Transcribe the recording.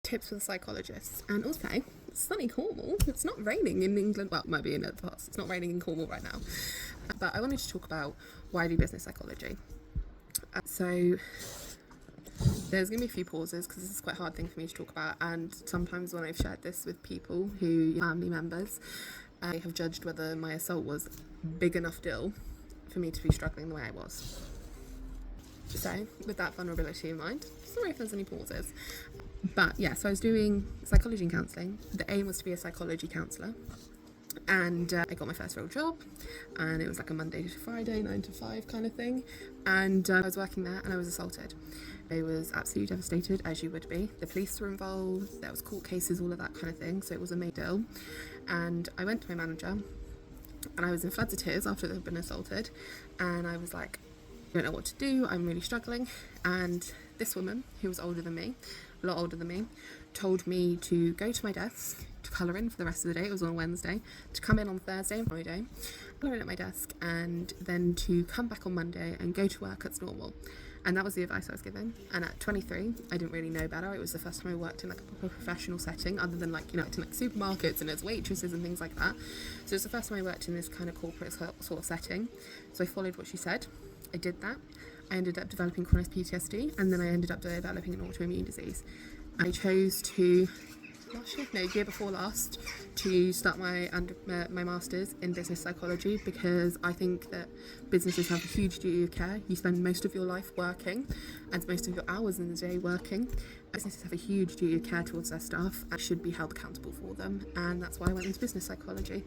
Tips for the psychologists. And also, it's sunny Cornwall. It's not raining in England. Well, it might be in other parts. It's not raining in Cornwall right now. But I wanted to talk about why I do business psychology. So there's going to be a few pauses because this is quite a hard thing for me to talk about. And sometimes when I've shared this with people family members, I have judged whether my assault was a big enough deal for me to be struggling the way I was. So with that vulnerability in mind, sorry if there's any pauses. But yeah, so I was doing psychology and counselling. The aim was to be a psychology counsellor. And I got my first real job, and it was like a Monday to Friday, 9 to 5 kind of thing. And I was working there and I was assaulted. I was absolutely devastated, as you would be. The police were involved, there was court cases, all of that kind of thing. So it was a big deal. And I went to my manager and I was in floods of tears after I'd been assaulted. And I was like, I don't know what to do, I'm really struggling. And this woman, who was older than me, a lot older than me, told me to go to my desk to colour in for the rest of the day. It was on a Wednesday, to come in on Thursday and Friday, colour in at my desk, and then to come back on Monday and go to work as normal. And that was the advice I was given. And at 23, I didn't really know better. It was the first time I worked in like a proper professional setting, other than like, in like supermarkets and as waitresses and things like that. So it's the first time I worked in this kind of corporate sort of setting. So I followed what she said. I did that. I ended up developing chronic PTSD, and then I ended up developing an autoimmune disease. I chose to year before last, to start my master's in business psychology, because I think that businesses have a huge duty of care. You spend most of your life working and most of your hours in the day working. Businesses have a huge duty of care towards their staff and should be held accountable for them, and that's why I went into business psychology.